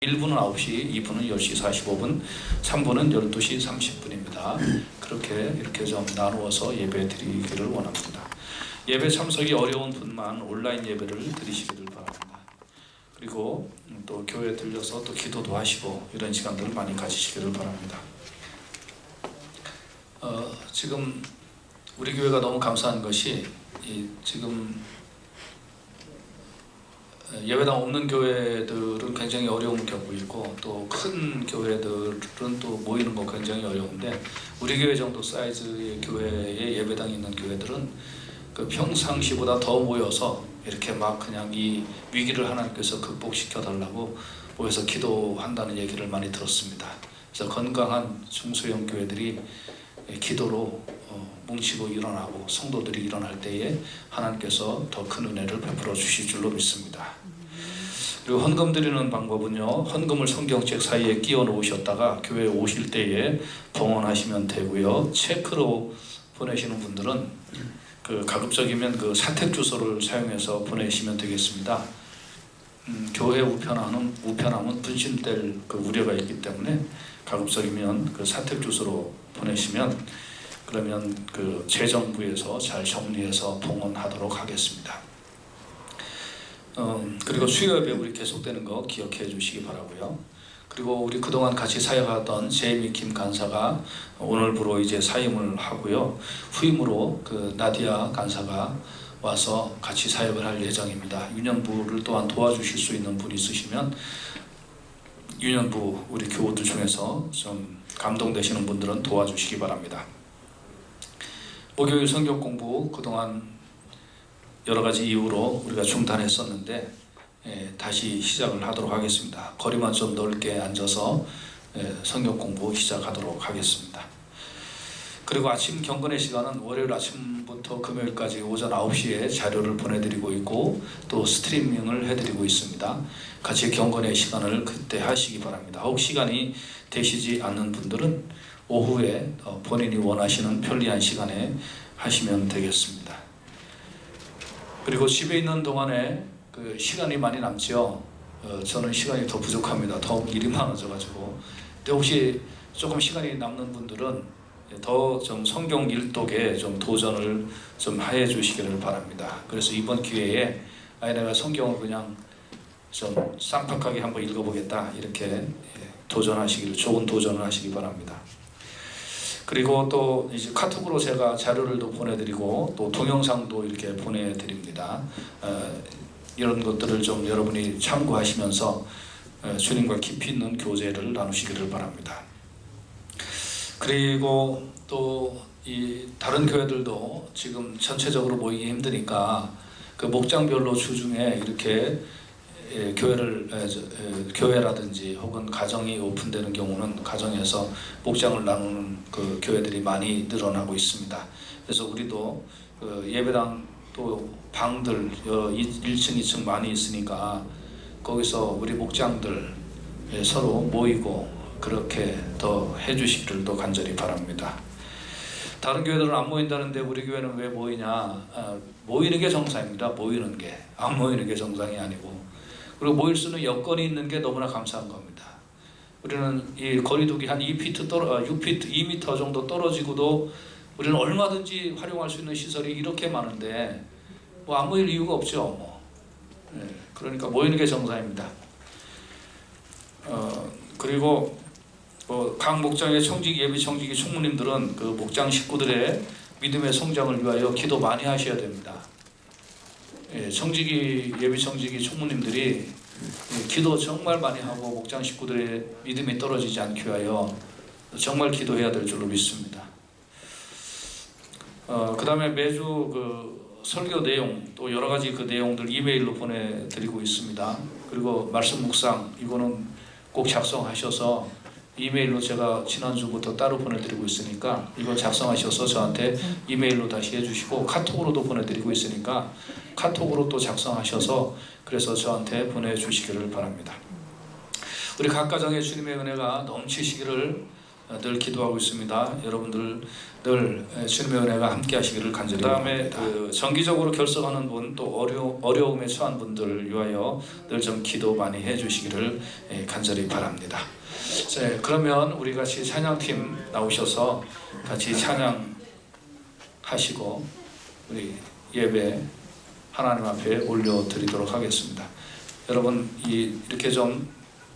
1부는 9시, 2부는 10시 45분, 3부는 12시 30분입니다. 그렇게 이렇게 좀 나누어서 예배 드리기를 원합니다. 예배 참석이 어려운 분만 온라인 예배를 드리시기를 바랍니다. 그리고 또 교회 들려서 또 기도도 하시고 이런 시간들을 많이 가지시기를 바랍니다. 지금 우리 교회가 너무 감사한 것이 지금 예배당 없는 교회들은 굉장히 어려움을 겪고 있고 또 큰 교회들은 또 모이는 거 굉장히 어려운데 우리 교회 정도 사이즈의 교회에 예배당이 있는 교회들은 그 평상시보다 더 모여서 이렇게 막 그냥 이 위기를 하나님께서 극복시켜 달라고 모여서 기도한다는 얘기를 많이 들었습니다. 그래서 건강한 중소형 교회들이 기도로 뭉치고 일어나고 성도들이 일어날 때에 하나님께서 더 큰 은혜를 베풀어 주실 줄로 믿습니다. 그리고 헌금 드리는 방법은요, 헌금을 성경책 사이에 끼워 놓으셨다가 교회에 오실 때에 봉헌하시면 되고요. 체크로 보내시는 분들은 그 가급적이면 그 사택 주소를 사용해서 보내시면 되겠습니다. 교회 우편함은 분실될 그 우려가 있기 때문에 가급적이면 그 사택 주소로 보내시면 그러면 그 재정부에서 잘 정리해서 봉헌하도록 하겠습니다. 그리고 수요 예배 우리 계속되는 거 기억해 주시기 바라고요. 그리고 우리 그동안 같이 사역하던 제이미 김 간사가 오늘부로 이제 사임을 하고요. 후임으로 그 나디아 간사가 와서 같이 사역을 할 예정입니다. 유년부를 또한 도와주실 수 있는 분이 있으시면 유년부 우리 교우들 중에서 좀 감동되시는 분들은 도와주시기 바랍니다. 목요일 성경 공부 그동안 여러 가지 이유로 우리가 중단했었는데 다시 시작을 하도록 하겠습니다. 거리만 좀 넓게 앉아서 성경 공부 시작하도록 하겠습니다. 그리고 아침 경건의 시간은 월요일 아침부터 금요일까지 오전 9시에 자료를 보내드리고 있고 또 스트리밍을 해드리고 있습니다. 같이 경건의 시간을 그때 하시기 바랍니다. 혹 시간이 되시지 않는 분들은 오후에 본인이 원하시는 편리한 시간에 하시면 되겠습니다. 그리고 집에 있는 동안에 그 시간이 많이 남죠. 저는 시간이 더 부족합니다. 더 일이 많아져가지고. 근데 혹시 조금 시간이 남는 분들은 더 좀 성경 일독에 좀 도전을 좀 해 주시기를 바랍니다. 그래서 이번 기회에 내가 성경을 그냥 좀 쌈박하게 한번 읽어보겠다 이렇게 좋은 도전을 하시기 바랍니다. 그리고 또 이제 카톡으로 제가 자료를 또 보내드리고 또 동영상도 이렇게 보내드립니다. 이런 것들을 좀 여러분이 참고하시면서 주님과 깊이 있는 교제를 나누시기를 바랍니다. 그리고 또 이 다른 교회들도 지금 전체적으로 모이기 힘드니까 그 목장별로 주중에 이렇게 교회라든지 혹은 가정이 오픈되는 경우는 가정에서 목장을 나누는 그 교회들이 많이 늘어나고 있습니다. 그래서 우리도 그 예배당 또 방들 1층, 2층 많이 있으니까 거기서 우리 목장들 서로 모이고 그렇게 더 해주시기를 또 간절히 바랍니다. 다른 교회들은 안 모인다는데 우리 교회는 왜 모이냐? 모이는 게 정상입니다. 모이는 게. 안 모이는 게 정상이 아니고. 그리고 모일 수 있는 여건이 있는 게 너무나 감사한 겁니다. 우리는 이 거리두기 한 2피트 2m 정도 떨어지고도 우리는 얼마든지 활용할 수 있는 시설이 이렇게 많은데 뭐 안 모일 이유가 없죠. 그러니까 모이는 게 정상입니다. 그리고 각 목장의 예비 청지기 총무님들은 그 목장 식구들의 믿음의 성장을 위하여 기도 많이 하셔야 됩니다. 예비 청지기 총무님들이 기도 정말 많이 하고 목장 식구들의 믿음이 떨어지지 않게 하여 정말 기도해야 될 줄로 믿습니다. 그 다음에 매주 그 설교 내용 또 여러 가지 그 내용들 이메일로 보내드리고 있습니다. 그리고 말씀 묵상 이거는 꼭 작성하셔서 이메일로 제가 지난주부터 따로 보내드리고 있으니까 이거 작성하셔서 저한테 이메일로 다시 해주시고 카톡으로도 보내드리고 있으니까 카톡으로 또 작성하셔서 그래서 저한테 보내주시기를 바랍니다. 우리 각 가정에 주님의 은혜가 넘치시기를 늘 기도하고 있습니다. 여러분들 늘 주님의 은혜가 함께 하시기를 간절히 바랍니다. 그 정기적으로 결석하는 분, 또 어려움에 처한 분들을 위하여 늘 좀 기도 많이 해주시기를 간절히 바랍니다. 자, 그러면 우리 같이 찬양팀 나오셔서 같이 찬양하시고 우리 예배 하나님 앞에 올려드리도록 하겠습니다. 여러분 이렇게 좀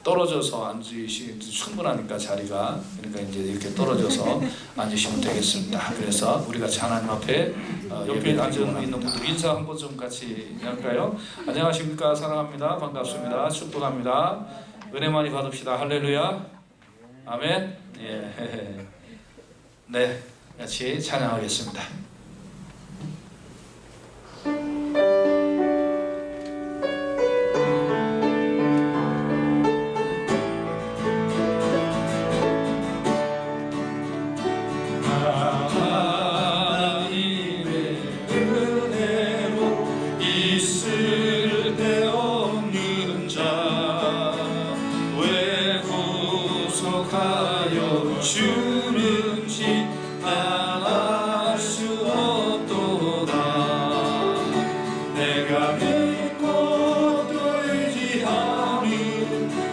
떨어져서 앉으시면 충분하니까 자리가, 그러니까 이제 이렇게 떨어져서 앉으시면 되겠습니다. 그래서 우리 같이 하나님 앞에 옆에 앉아 있는 분들 인사 한번 좀 같이 할까요? 안녕하십니까, 사랑합니다, 반갑습니다, 축복합니다, 은혜 많이 받읍시다, 할렐루야, 아멘. 예. 네, 같이 찬양하겠습니다. 주는지 난 알 수 없도다. 내가 믿고 또 의지하는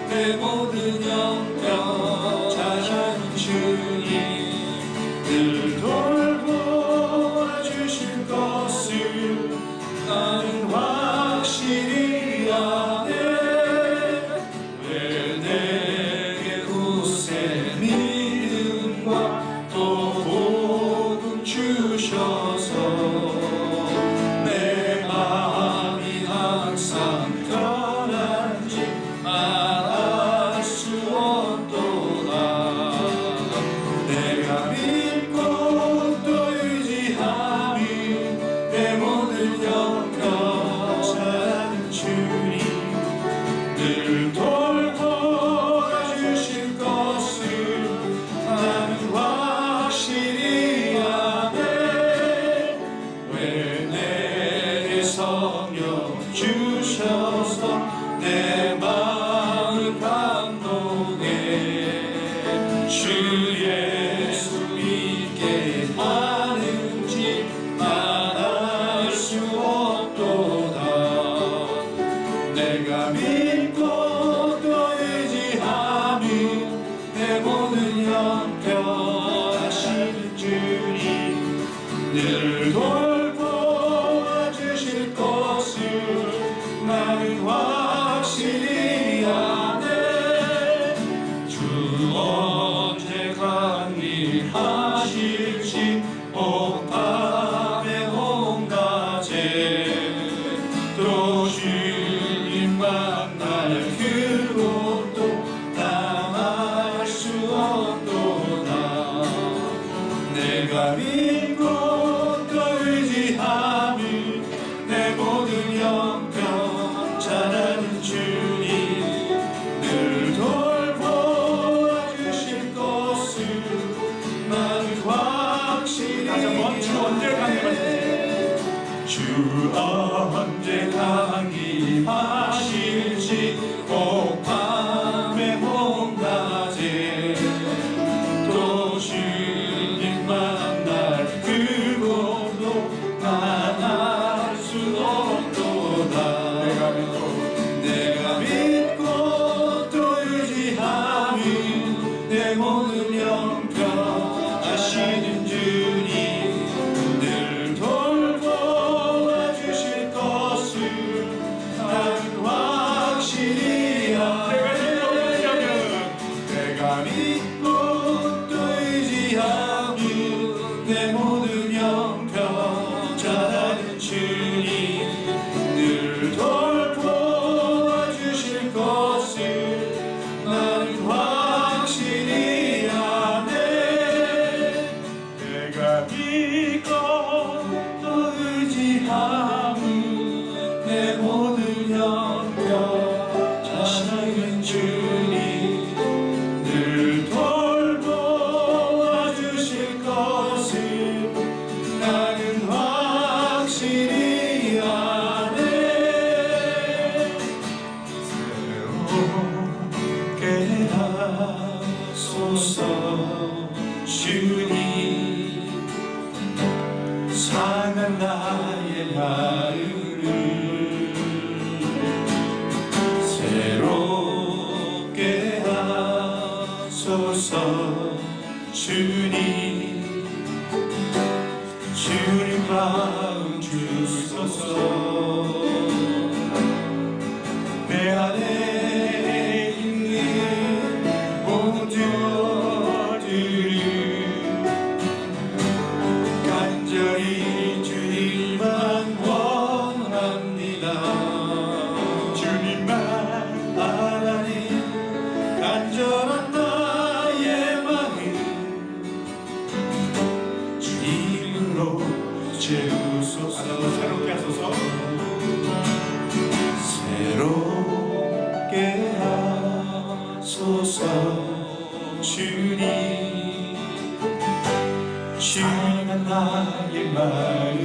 내 모든 영병 찾아는 주님 늘 돌보아 주실 것을 나는 확실히 아네. 왜 내게 후세 또 복음 주셔서 내 마음이 항상 편한지 알 수 없도다. 내가 믿고 또 의지하는 내 모든 영광 찾는 주님 늘 돌보아 주실 것을 나는 확실히 아네. 왜 내게 성령 주셔서 내 마음 감동해. 주 예수 믿게 하는지 난 알 수 없도다. 내가 믿고 또 의지하는 내 모든 영평 하시는 주님 늘 돌보아 주실 것을 나는 확실히 아네. 주 언제 강림하실지 옥밤의 홍가제 또 주님 만날 그곳도 알 수 없도다. 내가 믿고 또 의지하는 내 모든 영병 잘하는 주님 늘 돌보아 주실 것을 나는 확실히 아네. 주 언제 강림하실지 옥밤의 홍가제 또 주님 만날 그곳도 난 알 수 없도다. 내가 믿고 또 의지하는 내 모든 영평 하시는 주님 늘 돌보아 주실 것을 나는 확실히 아네. 내가 믿고 또 의지하는 내 모든 영평 잘하는 주님 늘 돌보아 주소서. 내 안에 있는 모든 것들이 간절히 주님만 원합니다. 주님만 바라니 간절한 나의 마음 주님으로 채우소서. 새롭게 하소서. 새롭게 하소서. 주님 주님은 나의 마음을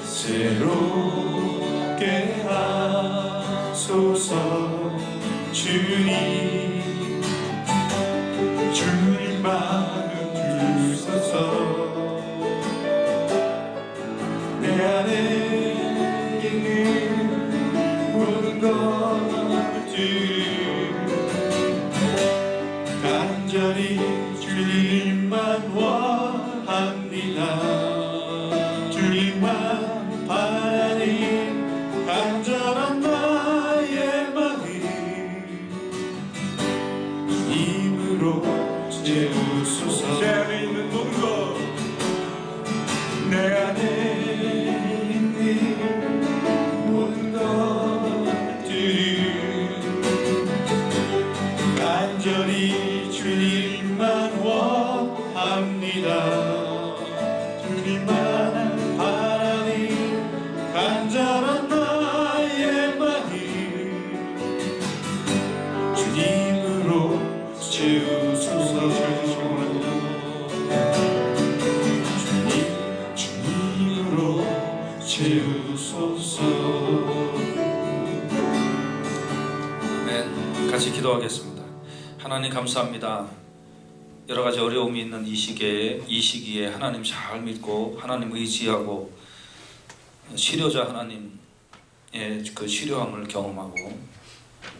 새롭게 하소서. 주님 주님만 주소서. 내 안에 있는 모든 것들 간절히 주님만 원합니다. 주님만 바라니 간절한 나의 마음 주님으로 채우소서. 내 안에 있는 모든 것 내 안에 있는 모든 것들이 간절히 주님만 원합니다. 주님만 바라니 간절한 나의 마음 주님으로 채우소서. 주님으로 채우소서. 네, 같이 기도하겠습니다. 하나님 감사합니다. 여러 가지 어려움이 있는 이 시기에 하나님 잘 믿고 하나님 의지하고 치료자 하나님의 그 치료함을 경험하고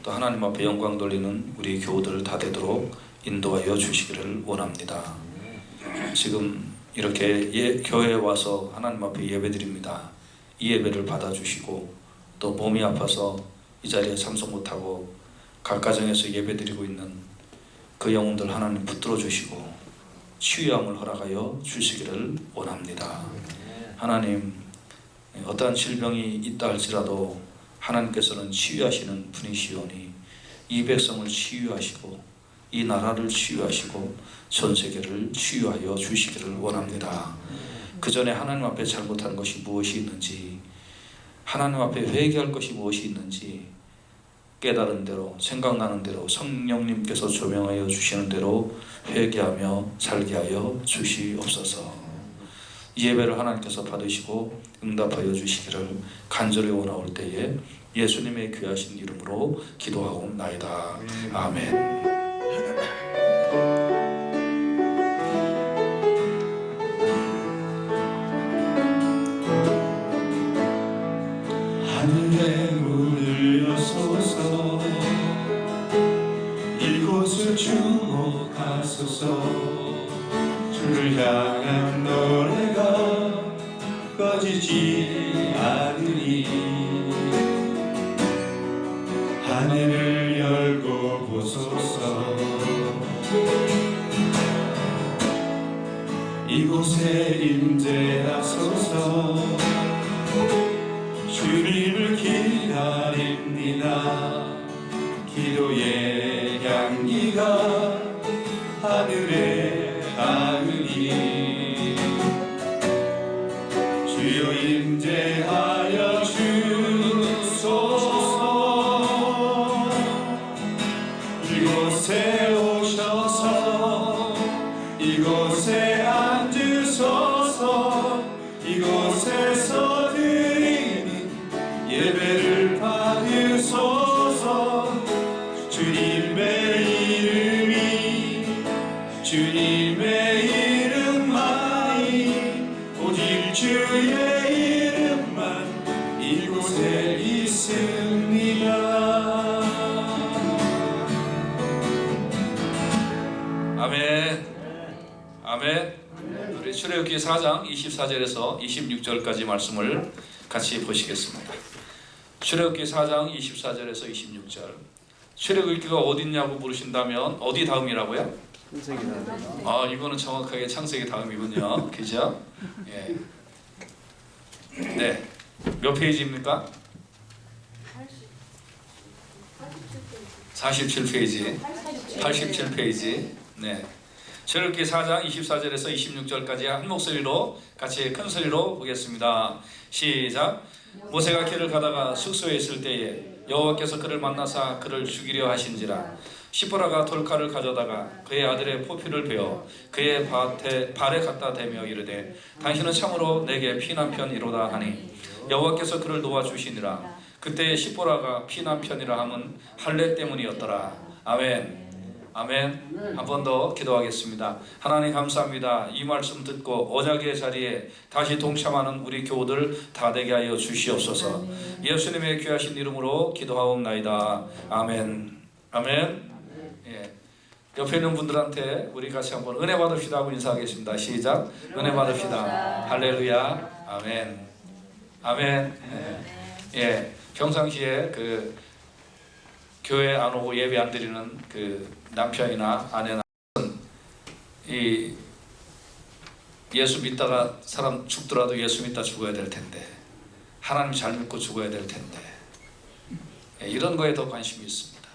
또 하나님 앞에 영광 돌리는 우리 교우들 다 되도록 인도하여 주시기를 원합니다. 지금 이렇게 교회에 와서 하나님 앞에 예배드립니다. 이 예배를 받아주시고 또 몸이 아파서 이 자리에 참석 못하고 각 가정에서 예배드리고 있는 그 영혼들 하나님 붙들어 주시고 치유함을 허락하여 주시기를 원합니다. 하나님, 어떠한 질병이 있다 할지라도 하나님께서는 치유하시는 분이시오니 이 백성을 치유하시고 이 나라를 치유하시고 전 세계를 치유하여 주시기를 원합니다. 그 전에 하나님 앞에 잘못한 것이 무엇이 있는지, 하나님 앞에 회개할 것이 무엇이 있는지 깨달은 대로, 생각나는 대로 성령님께서 조명하여 주시는 대로 회개하며 살게 하여 주시옵소서. 이 예배를 하나님께서 받으시고 응답하여 주시기를 간절히 원하올 때에 예수님의 귀하신 이름으로 기도하옵나이다. 아멘. 하늘에 문을 여소서. 이곳을 주목하소서. 주를 향한 노래가 꺼지지 않으니 하늘을 열고 보소서. 이곳에 임재하소서. 주님을 기다립니다. 기도의 향기가 하늘에 닿으니 주여 임재하여 주소서. 이곳에 오셔서 이곳에 앉으소서. 이곳에서 드리는 예배를 받으소서. 주님의 이름만이 오직 주의 이름만 출애굽기 4장 24절에서 26절까지 말씀을 같이 보시겠습니다. 출애굽기 4장 24절에서 26절. 출애굽기가 어디 있냐고 물으신다면 어디 다음이라고요? 창세기 다음. 아, 이거는 정확하게 창세기 다음이군요. 그죠? 예. 네. 몇 페이지입니까? 47페이지. 87페이지. 네. 출애굽기 4장 24절에서 26절까지 한 목소리로 같이 큰 소리로 보겠습니다. 시작. 모세가 길을 가다가 숙소에 있을 때에 여호와께서 그를 만나사 그를 죽이려 하신지라. 시보라가 돌칼을 가져다가 그의 아들의 포피를 베어 그의 발에 갖다 대며 이르되 당신은 참으로 내게 피난편이로다 하니 여호와께서 그를 놓아주시니라. 그때 시보라가 피난편이라 함은 할례 때문이었더라. 아멘. 아멘. 한 번 더 기도하겠습니다. 하나님 감사합니다. 이 말씀 듣고 언약의 자리에 다시 동참하는 우리 교우들 다 되게 하여 주시옵소서. 예수님의 귀하신 이름으로 기도하옵나이다. 아멘. 아멘. 예. 옆에 있는 분들한테 우리 같이 한번 은혜 받읍시다 하고 인사하겠습니다. 시작. 은혜 받읍시다. 할렐루야. 아멘. 아멘. 예. 평상시에 그 교회 안 오고 예배 안 드리는 그 남편이나 아내나 이 예수 믿다가 사람 죽더라도 예수 믿다 죽어야 될 텐데, 하나님 잘 믿고 죽어야 될 텐데, 이런 거에 더 관심이 있습니다.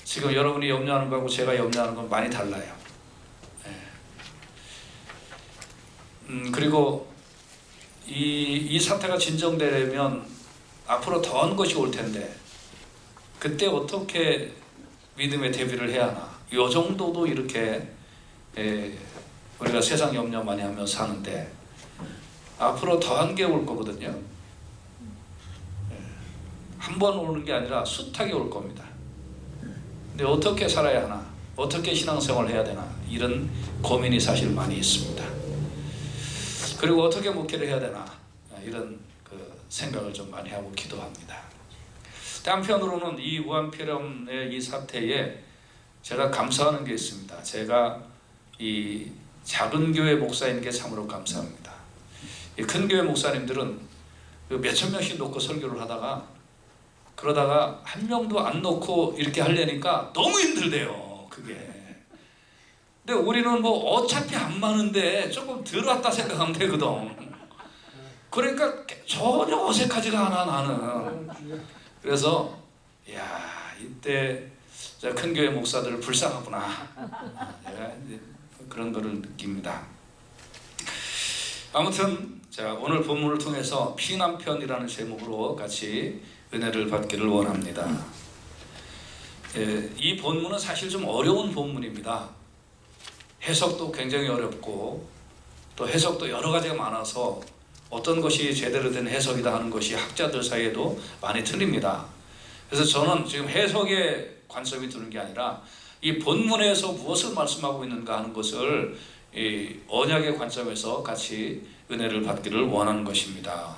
지금 여러분이 염려하는 거하고 제가 염려하는 건 많이 달라요. 그리고 이 사태가 진정되려면 앞으로 더한 것이 올 텐데, 그때 어떻게 믿음의 대비를 해야 하나? 이 정도도 이렇게 우리가 세상 염려 많이 하며 사는데, 앞으로 더한 게 올 거거든요. 한 번 오는 게 아니라 숱하게 올 겁니다. 근데 어떻게 살아야 하나? 어떻게 신앙생활을 해야 되나? 이런 고민이 사실 많이 있습니다. 그리고 어떻게 목회를 해야 되나? 이런 생각을 좀 많이 하고 기도합니다. 한편으로는 이 무한폐렴의 이 사태에 제가 감사하는 게 있습니다. 제가 이 작은 교회 목사인 게 참으로 감사합니다. 이 큰 교회 목사님들은 몇천 명씩 놓고 설교를 하다가 그러다가 한 명도 안 놓고 이렇게 하려니까 너무 힘들대요. 그게. 근데 우리는 뭐 어차피 안 많은데 조금 덜 왔다 생각하면 되거든. 그러니까 전혀 어색하지가 않아 나는. 그래서 야, 이때 큰 교회 목사들을 불쌍하구나, 제가 그런 거를 느낍니다. 아무튼 자, 오늘 본문을 통해서 피난편이라는 제목으로 같이 은혜를 받기를 원합니다. 이 본문은 사실 좀 어려운 본문입니다. 해석도 굉장히 어렵고 또 해석도 여러 가지가 많아서 어떤 것이 제대로 된 해석이다 하는 것이 학자들 사이에도 많이 틀립니다. 그래서 저는 지금 해석에 관점이 드는 게 아니라 이 본문에서 무엇을 말씀하고 있는가 하는 것을 이 언약의 관점에서 같이 은혜를 받기를 원하는 것입니다.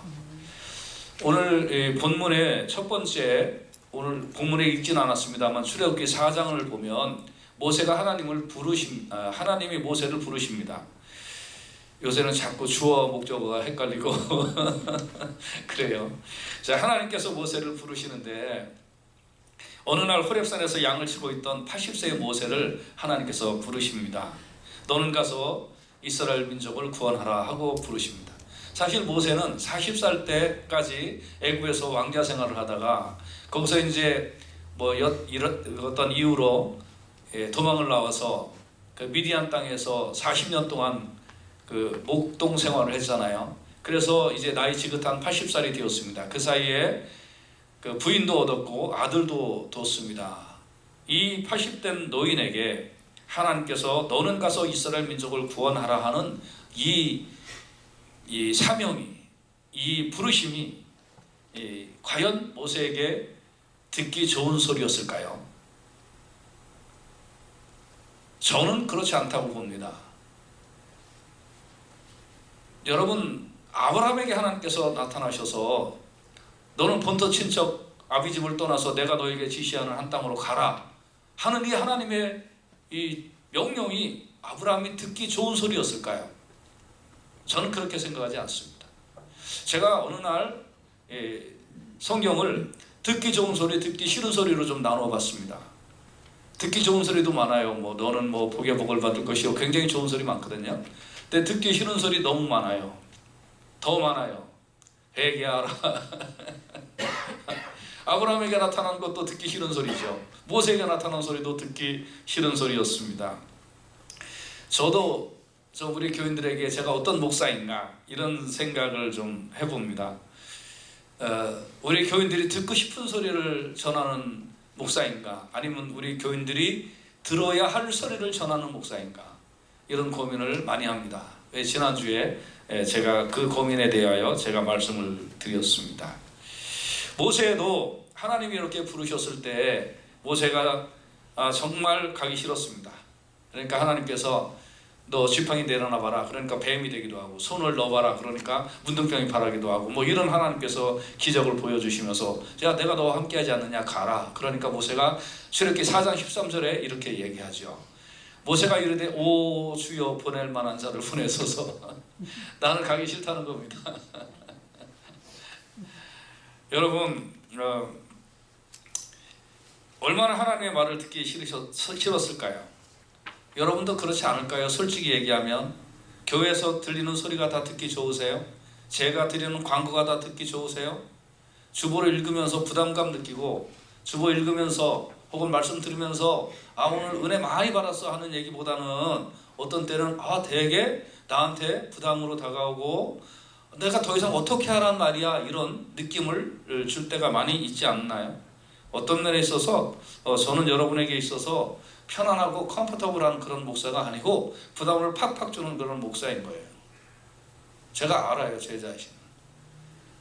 오늘 이 본문의 첫 번째, 오늘 본문에 읽지는 않았습니다만 출애굽기 4장을 보면 모세가 하나님이 모세를 부르십니다. 요새는 자꾸 주어 목적어가 헷갈리고 그래요. 자, 하나님께서 모세를 부르시는데 어느 날 호렙산에서 양을 치고 있던 80세의 모세를 하나님께서 부르십니다. 너는 가서 이스라엘 민족을 구원하라 하고 부르십니다. 사실 모세는 40살 때까지 애굽에서 왕자 생활을 하다가 거기서 이제 어떤 이유로 도망을 나와서 그 미디안 땅에서 40년 동안 그 목동 생활을 했잖아요. 그래서 이제 나이 지긋한 80살이 되었습니다. 그 사이에 그 부인도 얻었고 아들도 뒀습니다. 이 80된 노인에게 하나님께서 너는 가서 이스라엘 민족을 구원하라 하는 이 사명이, 이 부르심이 과연 모세에게 듣기 좋은 소리였을까요? 저는 그렇지 않다고 봅니다. 여러분, 아브라함에게 하나님께서 나타나셔서 너는 본토 친척 아비 집을 떠나서 내가 너에게 지시하는 한 땅으로 가라 하는 이 하나님의 이 명령이 아브라함이 듣기 좋은 소리였을까요? 저는 그렇게 생각하지 않습니다. 제가 어느 날 성경을 듣기 좋은 소리, 듣기 싫은 소리로 좀 나누어 봤습니다. 듣기 좋은 소리도 많아요. 뭐 너는 뭐 복에 복을 받을 것이요, 굉장히 좋은 소리 많거든요. 근데 듣기 싫은 소리 너무 많아요. 더 많아요. 회개하라. 아브라함에게 나타난 것도 듣기 싫은 소리죠. 모세에게 나타난 소리도 듣기 싫은 소리였습니다. 저도 우리 교인들에게 제가 어떤 목사인가 이런 생각을 좀 해봅니다. 우리 교인들이 듣고 싶은 소리를 전하는 목사인가, 아니면 우리 교인들이 들어야 할 소리를 전하는 목사인가, 이런 고민을 많이 합니다. 지난주에 제가 그 고민에 대하여 제가 말씀을 드렸습니다. 모세도 하나님이 이렇게 부르셨을 때 모세가 정말 가기 싫었습니다. 그러니까 하나님께서 너 지팡이 내려놔 봐라, 그러니까 뱀이 되기도 하고, 손을 넣어봐라, 그러니까 문둥병이 발하기도 하고, 뭐 이런 하나님께서 기적을 보여주시면서 야 내가 너와 함께하지 않느냐, 가라. 그러니까 모세가 출애굽기 4장 13절에 이렇게 얘기하죠. 모세가 이르되 오 주여 보낼 만한 자를 보내소서. 나는 가기 싫다는 겁니다. 여러분, 얼마나 하나님의 말을 듣기 싫었을까요? 여러분도 그렇지 않을까요? 솔직히 얘기하면 교회에서 들리는 소리가 다 듣기 좋으세요? 제가 드리는 광고가 다 듣기 좋으세요? 주보를 읽으면서 부담감 느끼고, 주보 읽으면서 혹은 말씀 들으면서 오늘 은혜 많이 받았어 하는 얘기보다는 어떤 때는 되게 나한테 부담으로 다가오고 내가 더 이상 어떻게 하란 말이야, 이런 느낌을 줄 때가 많이 있지 않나요? 어떤 면에 있어서 저는 여러분에게 있어서 편안하고 컴포터블한 그런 목사가 아니고 부담을 팍팍 주는 그런 목사인 거예요. 제가 알아요, 제 자신.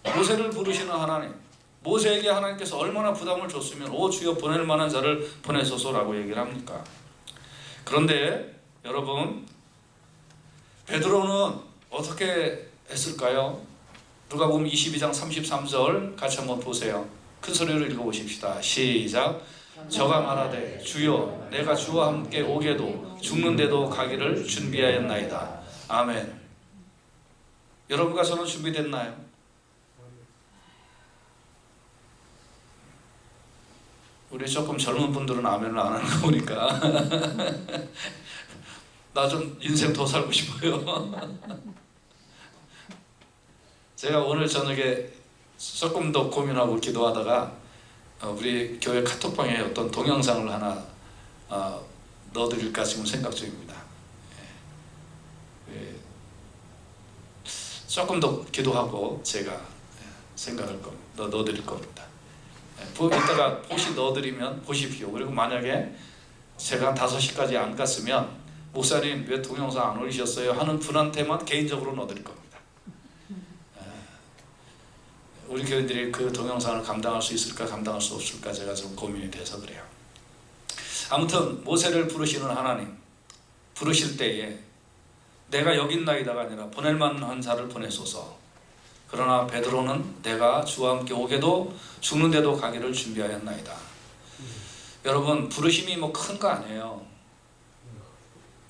모세를 부르시는 하나님, 모세에게 하나님께서 얼마나 부담을 줬으면 오 주여 보낼 만한 자를 보내소서라고 얘기를 합니까? 그런데 여러분, 베드로는 어떻게 했을까요? 누가복음 22장 33절 같이 한번 보세요. 큰 소리로 읽어보십시다. 시작. 저가 말하되 주여 내가 주와 함께 오게도 죽는데도 가기를 준비하였나이다. 아멘. 여러분과 저는 준비됐나요? 우리 조금 젊은 분들은 아멘을 안 하는 거 보니까 나 좀 인생 더 살고 싶어요. 제가 오늘 저녁에 조금 더 고민하고 기도하다가 우리 교회 카톡방에 어떤 동영상을 하나 넣어드릴까 지금 생각 중입니다. 조금 더 기도하고 제가 생각을 넣어드릴 겁니다. 이따가 혹시 넣어드리면 보십시오. 그리고 만약에 제가 한 5시까지 안 갔으면 목사님 왜 동영상 안 올리셨어요? 하는 분한테만 개인적으로 넣어드릴 겁니다. 우리 교인들이 그 동영상을 감당할 수 있을까 감당할 수 없을까 제가 좀 고민이 돼서 그래요. 아무튼 모세를 부르시는 하나님, 부르실 때에 내가 여기 있나이다가 아니라 보낼 만한 자를 보내소서. 그러나 베드로는 내가 주와 함께 오게도 죽는데도 가기를 준비하였나이다. 여러분, 부르심이 뭐 큰 거 아니에요.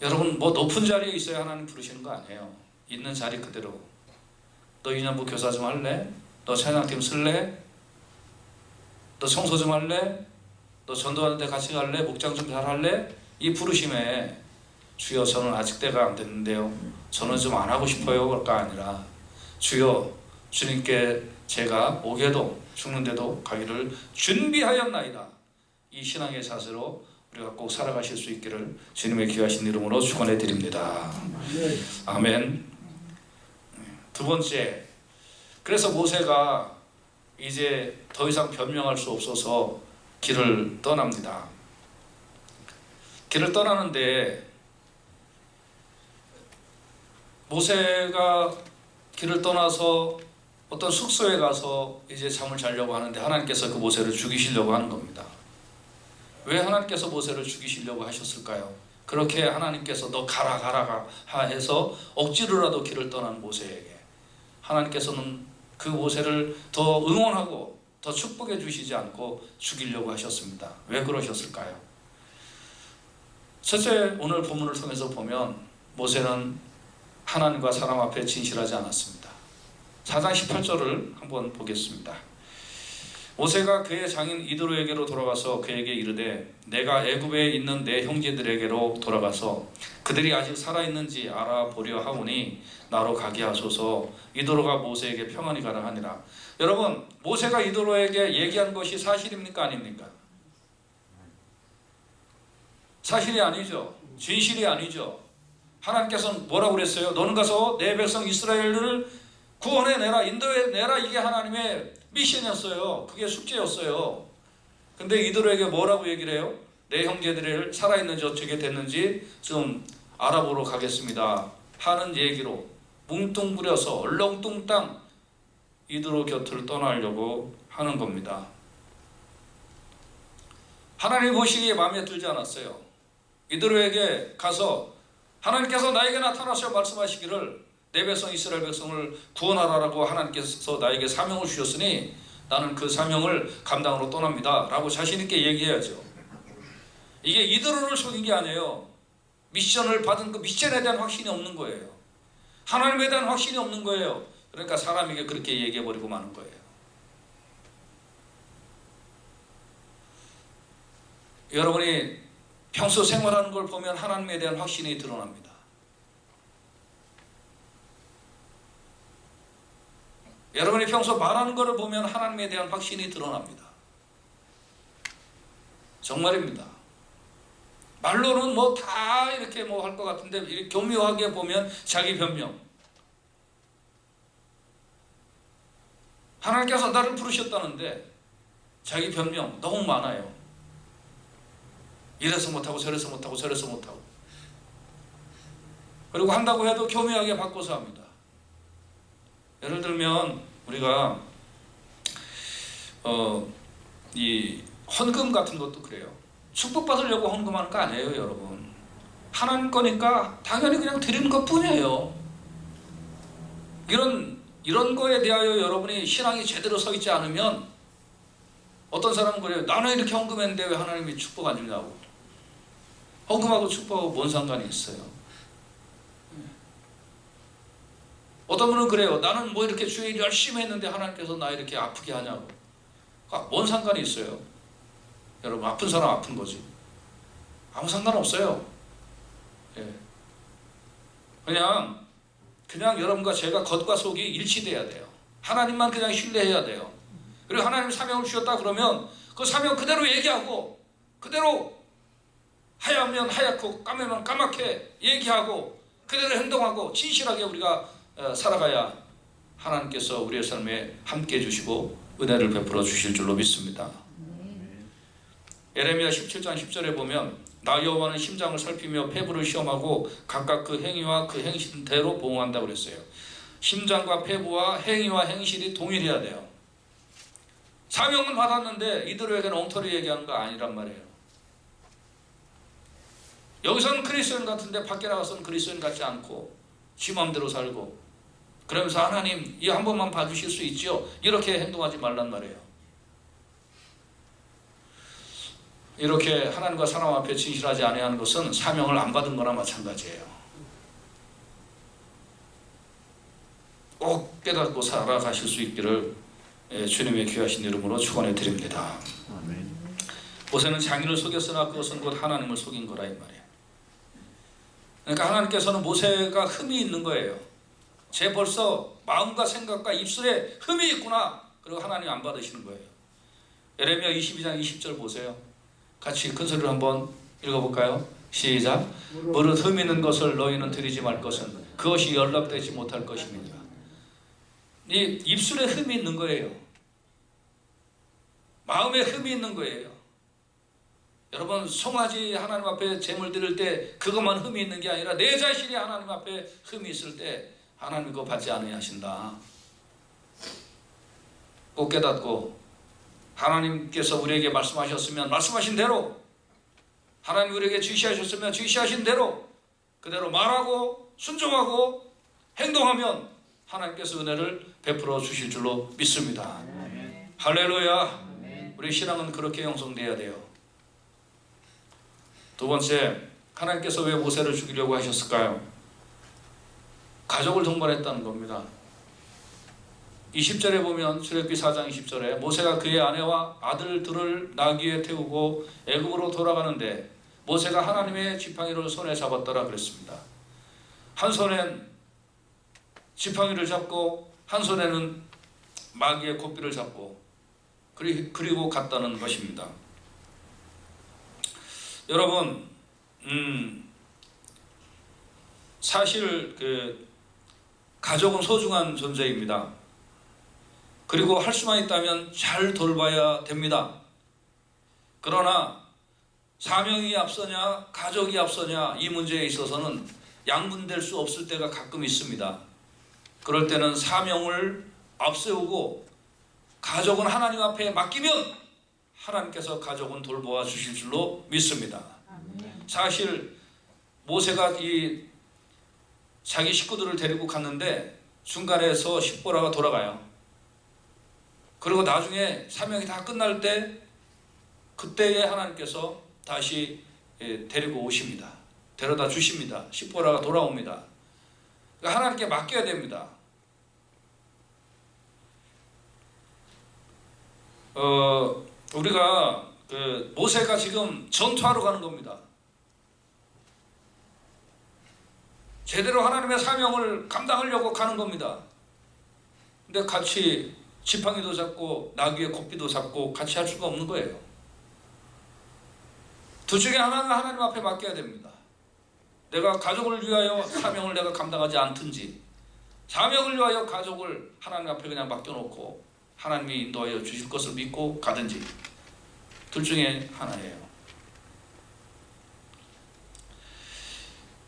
여러분, 뭐 높은 자리에 있어야 하나님 부르시는 거 아니에요. 있는 자리 그대로. 너 이년부 교사 좀 할래? 너 찬양팀 쓸래? 너 청소 좀 할래? 너 전도하는데 같이 갈래? 목장 좀 잘 할래? 이 부르심에 주여 저는 아직 때가 안 됐는데요, 저는 좀 안 하고 싶어요 그럴까 아니라 주여 주님께 제가 오게도 죽는데도 가기를 준비하였나이다. 이 신앙의 자세로 우리가 꼭 살아가실 수 있기를 주님의 귀하신 이름으로 축원해 드립니다. 아멘. 두 번째, 그래서 모세가 이제 더 이상 변명할 수 없어서 길을 떠납니다. 길을 떠나는데 모세가 길을 떠나서 어떤 숙소에 가서 이제 잠을 자려고 하는데 하나님께서 그 모세를 죽이시려고 하는 겁니다. 왜 하나님께서 모세를 죽이시려고 하셨을까요? 그렇게 하나님께서 너 가라 해서 억지로라도 길을 떠난 모세에게 하나님께서는 그 모세를 더 응원하고 더 축복해 주시지 않고 죽이려고 하셨습니다. 왜 그러셨을까요? 첫째, 오늘 본문을 통해서 보면 모세는 하나님과 사람 앞에 진실하지 않았습니다. 4장 18절을 한번 보겠습니다. 모세가 그의 장인 이드로에게로 돌아가서 그에게 이르되 내가 애굽에 있는 내 형제들에게로 돌아가서 그들이 아직 살아있는지 알아보려 하오니 나로 가게 하소서. 이드로가 모세에게 평안히 가라 하니라. 여러분, 모세가 이드로에게 얘기한 것이 사실입니까 아닙니까? 사실이 아니죠. 진실이 아니죠. 하나님께서는 뭐라고 그랬어요? 너는 가서 내 백성 이스라엘을 구원해내라, 인도해내라. 이게 하나님의 미션이었어요. 그게 숙제였어요. 근데 이들에게 뭐라고 얘기를 해요? 내 형제들이 살아있는지 어떻게 됐는지 좀 알아보러 가겠습니다 하는 얘기로 뭉뚱그려서 얼렁뚱땅 이드로 곁을 떠나려고 하는 겁니다. 하나님 보시기에 마음에 들지 않았어요. 이드로에게 가서 하나님께서 나에게 나타나셔 말씀하시기를 내 백성 이스라엘 백성을 구원하라라고 하나님께서 나에게 사명을 주셨으니 나는 그 사명을 감당으로 떠납니다 라고 자신 있게 얘기해야죠. 이게 이드로를 속인 게 아니에요. 미션을 받은 그 미션에 대한 확신이 없는 거예요. 하나님에 대한 확신이 없는 거예요. 그러니까 사람에게 그렇게 얘기해버리고 마는 거예요. 여러분이 평소 생활하는 걸 보면 하나님에 대한 확신이 드러납니다. 여러분이 평소 말하는 것을 보면 하나님에 대한 확신이 드러납니다. 정말입니다. 말로는 뭐 다 이렇게 뭐 할 것 같은데 이렇게 교묘하게 보면 자기 변명. 하나님께서 나를 부르셨다는데 자기 변명 너무 많아요. 이래서 못하고 저래서 못하고 저래서 못하고. 그리고 한다고 해도 교묘하게 바꿔서 합니다. 예를 들면 우리가 이 헌금 같은 것도 그래요. 축복받으려고 헌금하는 거 아니에요, 여러분. 하나님 거니까 당연히 그냥 드리는 것 뿐이에요. 이런 거에 대하여 여러분이 신앙이 제대로 서 있지 않으면 어떤 사람은 그래요. 나는 이렇게 헌금했는데 왜 하나님이 축복 안 주냐고. 헌금하고 축복하고 뭔 상관이 있어요. 어떤 분은 그래요. 나는 뭐 이렇게 주일 열심히 했는데 하나님께서 나 이렇게 아프게 하냐고. 뭔 상관이 있어요. 여러분, 아픈 사람 아픈 거지. 아무 상관없어요. 예. 그냥 여러분과 제가 겉과 속이 일치돼야 돼요. 하나님만 그냥 신뢰해야 돼요. 그리고 하나님 사명을 주셨다 그러면 그 사명 그대로 얘기하고 그대로 하얗면 하얗고 까매면 까맣게 얘기하고 그대로 행동하고 진실하게 우리가 살아가야 하나님께서 우리의 삶에 함께 해주시고 은혜를 베풀어 주실 줄로 믿습니다. 예레미야 17장 10절에 보면 나 여호와는 심장을 살피며 폐부를 시험하고 각각 그 행위와 그 행실대로 보응한다고 그랬어요. 심장과 폐부와 행위와 행실이 동일해야 돼요. 사명은 받았는데 이들에게는 엉터리 얘기하는 거 아니란 말이에요. 여기서는 그리스도인 같은데 밖에 나가서는 그리스도인 같지 않고 지 마음대로 살고 그러면서 하나님 이 한 번만 봐주실 수 있죠? 이렇게 행동하지 말란 말이에요. 이렇게 하나님과 사람 앞에 진실하지 아니하는 것은 사명을 안 받은 거나 마찬가지예요. 꼭 깨닫고 살아가실 수 있기를 주님의 귀하신 이름으로 축원해 드립니다. 모세는 장인을 속였으나 그것은 곧 하나님을 속인 거라 이 말이에요. 그러니까 하나님께서는 모세가 흠이 있는 거예요. 제 벌써 마음과 생각과 입술에 흠이 있구나. 그리고 하나님 안 받으시는 거예요. 예레미야 22장 20절 보세요. 같이 큰 소리로 한번 읽어볼까요? 시작. 무릇 흠 있는 것을 너희는 드리지 말 것은 그것이 연락되지 못할 것입니다. 이 입술에 흠이 있는 거예요. 마음에 흠이 있는 거예요. 여러분, 송아지 하나님 앞에 제물 드릴 때 그것만 흠이 있는 게 아니라 내 자신이 하나님 앞에 흠이 있을 때 하나님 그거 받지 않으려 하신다. 꼭 깨닫고 하나님께서 우리에게 말씀하셨으면 말씀하신 대로, 하나님 우리에게 지시하셨으면 지시하신 대로 그대로 말하고 순종하고 행동하면 하나님께서 은혜를 베풀어 주실 줄로 믿습니다. 아멘. 할렐루야. 아멘. 우리 신앙은 그렇게 형성되어야 돼요. 두 번째, 하나님께서 왜 모세를 죽이려고 하셨을까요? 가족을 동반했다는 겁니다. 20절에 보면 출애굽기 4장 20절에 모세가 그의 아내와 아들들을 나귀에 태우고 애굽으로 돌아가는데 모세가 하나님의 지팡이를 손에 잡았더라 그랬습니다. 한 손엔 지팡이를 잡고 한 손에는 마귀의 고삐를 잡고 그리고 갔다는 것입니다. 여러분, 사실 가족은 소중한 존재입니다. 그리고 할 수만 있다면 잘 돌봐야 됩니다. 그러나 사명이 앞서냐 가족이 앞서냐 이 문제에 있어서는 양분될 수 없을 때가 가끔 있습니다. 그럴 때는 사명을 앞세우고 가족은 하나님 앞에 맡기면 하나님께서 가족은 돌보아 주실 줄로 믿습니다. 사실 모세가 자기 식구들을 데리고 갔는데 중간에서 십보라가 돌아가요. 그리고 나중에 사명이 다 끝날 때 그때에 하나님께서 다시 데리고 오십니다. 데려다 주십니다. 십보라가 돌아옵니다. 그러니까 하나님께 맡겨야 됩니다. 우리가 모세가 지금 전투하러 가는 겁니다. 제대로 하나님의 사명을 감당하려고 가는 겁니다. 근데 같이 지팡이도 잡고 나귀의 고삐도 잡고 같이 할 수가 없는 거예요. 둘 중에 하나는 하나님 앞에 맡겨야 됩니다. 내가 가족을 위하여 사명을 내가 감당하지 않든지 사명을 위하여 가족을 하나님 앞에 그냥 맡겨놓고 하나님이 인도하여 주실 것을 믿고 가든지 둘 중에 하나예요.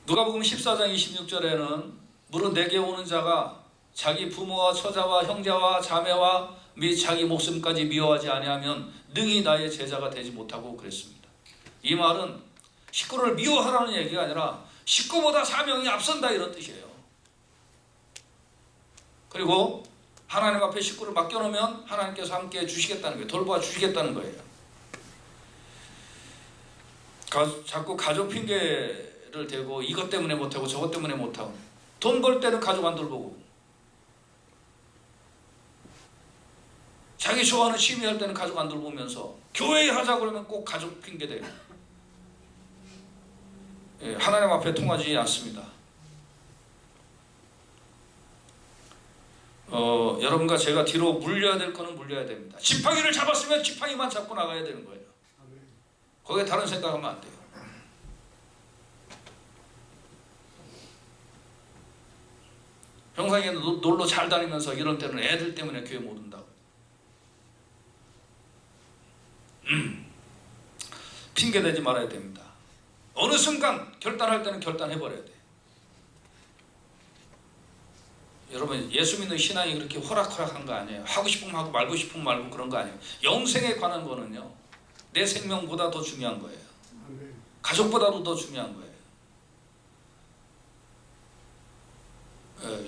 누가복음 14장 26절에는 무릇 내게 오는 자가 자기 부모와 처자와 형제와 자매와 및 자기 목숨까지 미워하지 아니하면 능히 나의 제자가 되지 못하고 그랬습니다. 이 말은 식구를 미워하라는 얘기가 아니라 식구보다 사명이 앞선다 이런 뜻이에요. 그리고 하나님 앞에 식구를 맡겨놓으면 하나님께서 함께 주시겠다는 거예요. 돌보아 주시겠다는 거예요. 자꾸 가족 핑계를 대고 이것 때문에 못하고 저것 때문에 못하고 돈 벌 때는 가족 안 돌보고 자기 좋아하는 취미 할 때는 가족 안 돌보면서 교회 하자 그러면 꼭 가족 핑계대요. 하나님 앞에 통하지 않습니다. 여러분과 제가 뒤로 물려야 될 거는 물려야 됩니다. 지팡이를 잡았으면 지팡이만 잡고 나가야 되는 거예요. 거기에 다른 생각하면 안 돼요. 평상시에 놀러 잘 다니면서 이런 때는 애들 때문에 교회 못 온다고. 핑계대지 말아야 됩니다. 어느 순간 결단할 때는 결단해버려야 돼요. 여러분, 예수 믿는 신앙이 그렇게 호락호락한 거 아니에요. 하고 싶으면 하고 말고 싶으면 말고 그런 거 아니에요. 영생에 관한 거는요, 내 생명보다 더 중요한 거예요. 가족보다도 더 중요한 거예요.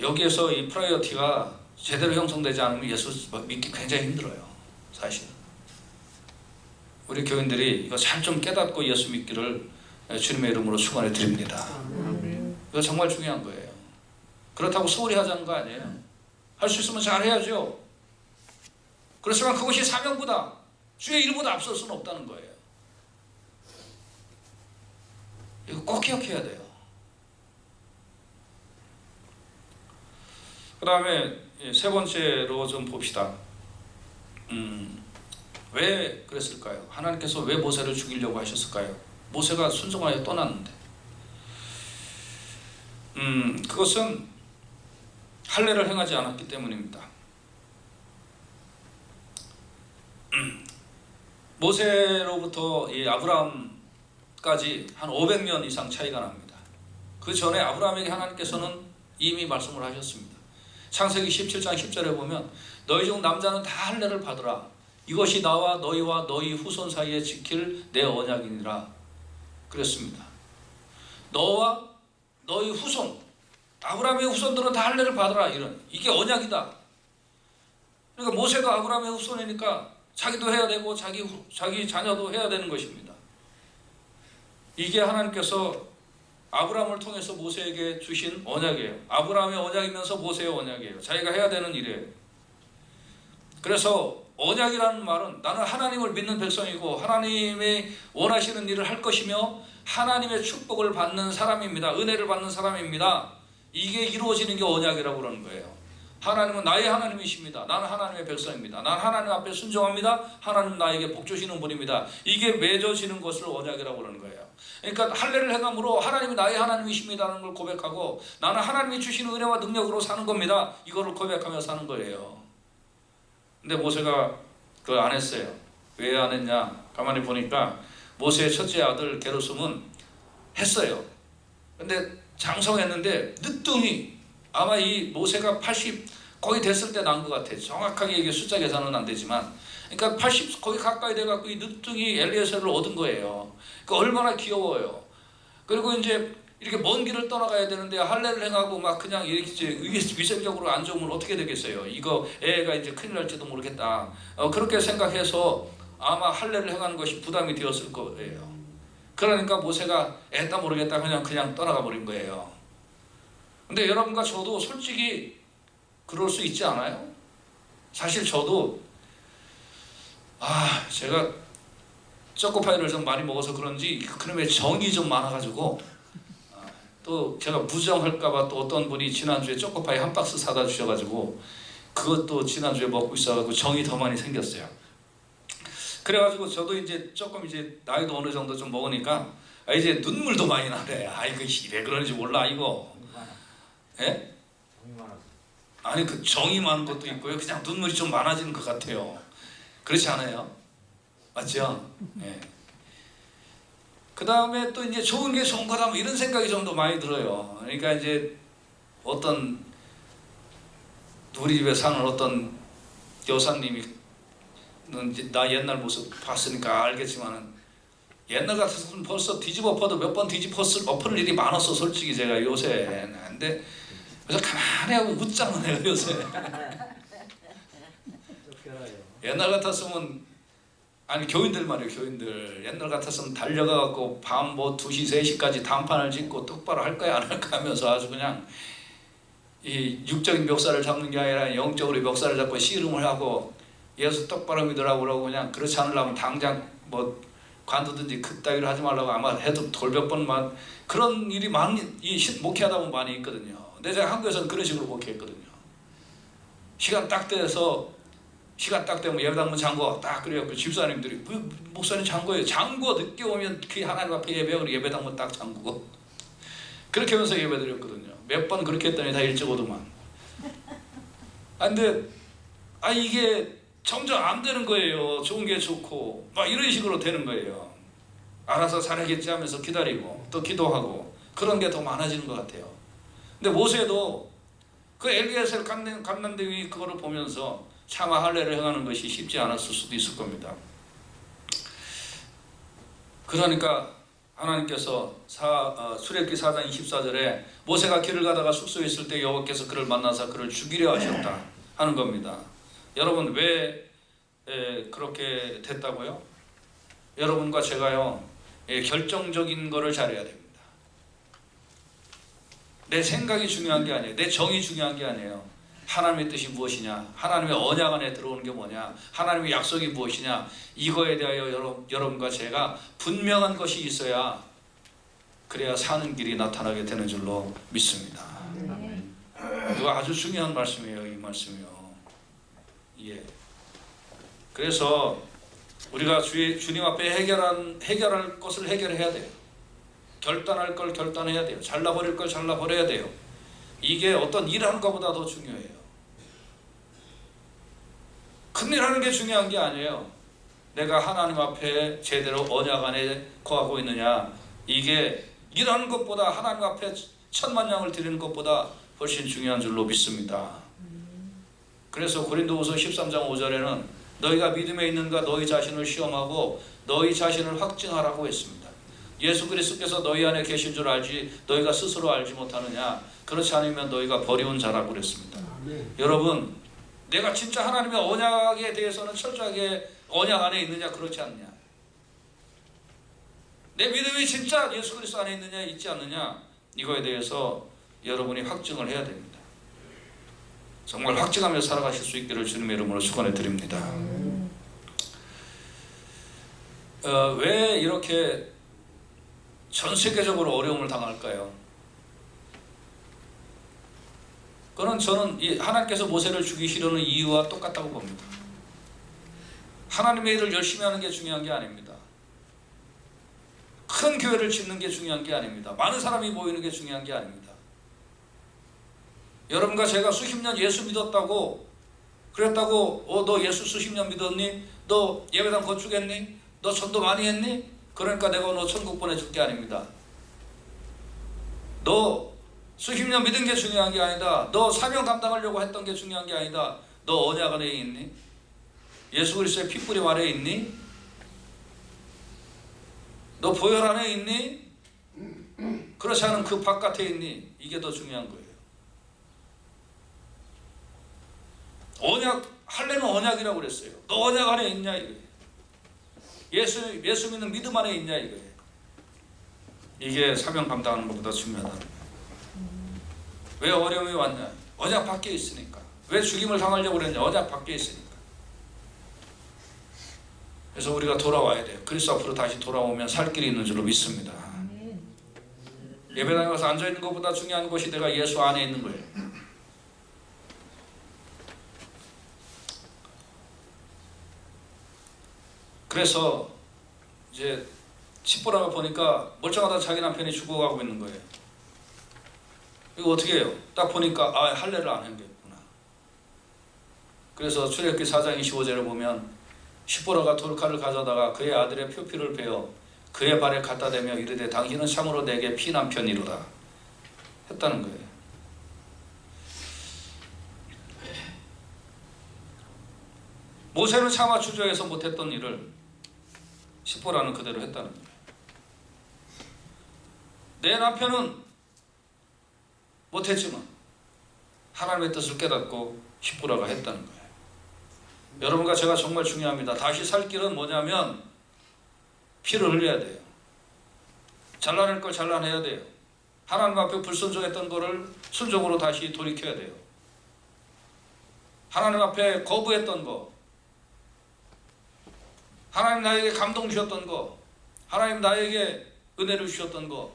여기에서 이 프라이어티가 제대로 형성되지 않으면 예수 믿기 굉장히 힘들어요. 사실 우리 교인들이 이거 잘 좀 깨닫고 예수 믿기를 주님의 이름으로 축원해 드립니다. 이거 정말 중요한 거예요. 그렇다고 소홀히 하자는 거 아니에요. 할 수 있으면 잘 해야죠. 그렇지만 그것이 사명보다 주의 일보다 앞설 수는 없다는 거예요. 이거 꼭 기억해야 돼요. 그 다음에 세 번째로 좀 봅시다. 왜 그랬을까요? 하나님께서 왜 모세를 죽이려고 하셨을까요? 모세가 순종하여 떠났는데. 그것은 할례를 행하지 않았기 때문입니다. 모세로부터 이 아브라함까지 한 500년 이상 차이가 납니다. 그 전에 아브라함에게 하나님께서는 이미 말씀을 하셨습니다. 창세기 17장 10절에 보면 너희 중 남자는 다 할례를 받으라. 이것이 나와 너희와 너희 후손 사이에 지킬 내 언약이니라 그랬습니다. 너와 너희 후손, 아브라함의 후손들은 다 할례를 받으라. 이게 언약이다. 그러니까 모세도 아브라함의 후손이니까 자기도 해야 되고 자기 자녀도 해야 되는 것입니다. 이게 하나님께서 아브라함을 통해서 모세에게 주신 언약이에요. 아브라함의 언약이면서 모세의 언약이에요. 자기가 해야 되는 일이에요. 그래서 언약이라는 말은 나는 하나님을 믿는 백성이고 하나님의 원하시는 일을 할 것이며 하나님의 축복을 받는 사람입니다. 은혜를 받는 사람입니다. 이게 이루어지는 게 언약이라고 그러는 거예요. 하나님은 나의 하나님이십니다. 나는 하나님의 백성입니다. 나는 하나님 앞에 순종합니다. 하나님 나에게 복 주시는 분입니다. 이게 맺어지는 것을 언약이라고 그러는 거예요. 그러니까 할례를 행함으로 하나님이 나의 하나님이십니다라는 걸 고백하고 나는 하나님이 주시는 은혜와 능력으로 사는 겁니다. 이거를 고백하며 사는 거예요. 근데 모세가 그걸 안 했어요. 왜 안 했냐? 가만히 보니까 모세의 첫째 아들 게르솜은 했어요. 근데 장성했는데 늦둥이 아마 이 모세가 80 거의 됐을 때 난 것 같아요. 정확하게 이게 숫자 계산은 안 되지만 그러니까 80 거의 가까이 돼갖고 이 늦둥이 엘리에셀을 얻은 거예요. 그러니까 얼마나 귀여워요. 그리고 이제 이렇게 먼 길을 떠나가야 되는데 할례를 행하고 막 그냥 이렇게 위생적으로 안 좋으면 어떻게 되겠어요? 이거 애가 이제 큰일 날지도 모르겠다. 그렇게 생각해서 아마 할례를 행하는 것이 부담이 되었을 거예요. 그러니까 모세가 애다 모르겠다 그냥 떠나가 버린 거예요. 근데 여러분과 저도 솔직히 그럴 수 있지 않아요? 사실 저도 제가 초코파이를 좀 많이 먹어서 그런지 그놈의 정이 좀 많아가지고 또 제가 무정할까봐 또 어떤 분이 지난주에 초코파이 한 박스 사다 주셔가지고 그것도 지난주에 먹고 있어가지고 정이 더 많이 생겼어요. 그래가지고 저도 이제 조금 이제 나이도 어느 정도 좀 먹으니까 이제 눈물도 많이 나네. 이거 왜 그런지 몰라 이거. 예? 아니 그 정이 많은 것도 있고요. 그냥 눈물이 좀 많아지는 것 같아요. 그렇지 않아요? 맞죠? 예. 그 다음에 또 이제 좋은 게 좋은 거다 뭐 이런 생각이 좀 더 많이 들어요. 그러니까 이제 어떤 우리 집에 사는 어떤 여사님이 나 옛날 모습 봤으니까 알겠지만은 옛날 같았으면 벌써 뒤집어 엎어도 몇 번 엎을 일이 많았어 솔직히 제가 요새. 근데 그래서 가만히 하고 웃잖아 내가 요새. 옛날 같았으면 아니 교인들 말이에요. 교인들 옛날 같았으면 달려가갖고 밤 2시 3시까지 단판을 짓고 똑바로 할 거야 안 할까 하면서 아주 그냥 이 육적인 멱살을 잡는 게 아니라 영적으로 멱살을 잡고 씨름을 하고 예수 똑바로 믿으라고 그러고 그냥 그렇지 않으려면 당장 관두든지 그따위로 하지 말라고 아마 해도 돌몇 번만 그런 일이 많이 목회하다 보면 많이 있거든요. 근데 제가 한국에서는 그런 식으로 목회했거든요. 시간 딱 되면 예배당문 잠궈 딱 그래갖고 집사님들이 목사님 잠궈요. 잠궈 늦게 오면 그 하나님 앞에 예배하고 예배당문 딱 잠그고 그렇게 하면서 예배드렸거든요. 몇 번 그렇게 했더니 다 일찍 오더만. 근데 이게 점점 안 되는 거예요. 좋은 게 좋고 막 이런 식으로 되는 거예요. 알아서 잘하겠지 하면서 기다리고 또 기도하고 그런 게 더 많아지는 것 같아요. 근데 모세도 그 엘리에셀 감난등이 그거를 보면서 차마 할례를 행하는 것이 쉽지 않았을 수도 있을 겁니다. 그러니까 하나님께서 출애굽기 4장 24절에 모세가 길을 가다가 숙소에 있을 때 여호와께서 그를 만나서 그를 죽이려 하셨다 하는 겁니다. 여러분 왜 그렇게 됐다고요? 여러분과 제가요 결정적인 거를 잘해야 됩니다. 내 생각이 중요한 게 아니에요. 내 정이 중요한 게 아니에요. 하나님의 뜻이 무엇이냐, 하나님의 언약 안에 들어오는 게 뭐냐, 하나님의 약속이 무엇이냐, 이거에 대하여 여러분과 제가 분명한 것이 있어야 그래야 사는 길이 나타나게 되는 줄로 믿습니다. 이거 아주 중요한 말씀이에요. 이 말씀이요. 예. 그래서 우리가 주님 앞에 해결할 것을 해결해야 돼요. 결단할 걸 결단해야 돼요. 잘라버릴 걸 잘라버려야 돼요. 이게 어떤 일하는 것보다 더 중요해요. 큰일 하는 게 중요한 게 아니에요. 내가 하나님 앞에 제대로 언약 안에 거하고 있느냐, 이게 일하는 것보다 하나님 앞에 천만 양을 드리는 것보다 훨씬 중요한 줄로 믿습니다. 그래서 고린도후서 13장 5절에는 너희가 믿음에 있는가 너희 자신을 시험하고 너희 자신을 확증하라고 했습니다. 예수 그리스도께서 너희 안에 계신 줄 알지 너희가 스스로 알지 못하느냐, 그렇지 않으면 너희가 버리운 자라고 그랬습니다. 여러분, 내가 진짜 하나님의 언약에 대해서는 철저하게 언약 안에 있느냐, 그렇지 않느냐. 내 믿음이 진짜 예수 그리스도 안에 있느냐 있지 않느냐, 이거에 대해서 여러분이 확증을 해야 됩니다. 정말 확증하며 살아가실 수 있기를 주님의 이름으로 축원해 드립니다. 왜 이렇게 전 세계적으로 어려움을 당할까요? 그건 저는 이 하나님께서 모세를 죽이시려는 이유와 똑같다고 봅니다. 하나님의 일을 열심히 하는 게 중요한 게 아닙니다. 큰 교회를 짓는 게 중요한 게 아닙니다. 많은 사람이 모이는 게 중요한 게 아닙니다. 여러분과 제가 수십 년 예수 믿었다고 그랬다고 너 예수 수십 년 믿었니? 너 예배당 건축했니? 너 전도 많이 했니? 그러니까 내가 너 천국 보내줄 게 아닙니다. 너 수십 년 믿은 게 중요한 게 아니다. 너 사명 감당하려고 했던 게 중요한 게 아니다. 너 언약 안에 있니? 예수 그리스도의 핏뿌림 아래에 있니? 너 보혈 안에 있니? 그렇지 않은 그 바깥에 있니? 이게 더 중요한 거예요. 언약, 할례는 언약이라고 그랬어요. 너 언약 안에 있냐 이거예요. 예수 믿는 믿음 안에 있냐 이거예요. 이게 사명 감당하는 것보다 중요하다는 거예요. 왜 어려움이 왔냐? 언약 밖에 있으니까. 왜 죽임을 당하려고 그랬냐? 언약 밖에 있으니까. 그래서 우리가 돌아와야 돼요. 그리스도 앞으로 다시 돌아오면 살 길이 있는 줄로 믿습니다. 예배당에 가서 앉아있는 것보다 중요한 것이 내가 예수 안에 있는 거예요. 그래서 이제 시보라가 보니까 멀쩡하다 자기 남편이 죽어가고 있는 거예요. 이거 어떻게 해요? 딱 보니까 할례를 안 했겠구나. 그래서 출애굽기 4장 25절을 보면 시보라가 돌칼을 가져다가 그의 아들의 표피를 베어 그의 발에 갖다 대며 이르되 당신은 참으로 내게 피남편이로다 했다는 거예요. 모세는 차마 주저해서 못했던 일을 시보라는 그대로 했다는 거예요. 내 남편은 못했지만 하나님의 뜻을 깨닫고 시보라가 했다는 거예요. 여러분과 제가 정말 중요합니다. 다시 살 길은 뭐냐면 피를 흘려야 돼요. 잘라낼 걸 잘라내야 돼요. 하나님 앞에 불순종했던 거를 순종으로 다시 돌이켜야 돼요. 하나님 앞에 거부했던 거, 하나님 나에게 감동 주셨던 거, 하나님 나에게 은혜를 주셨던 거,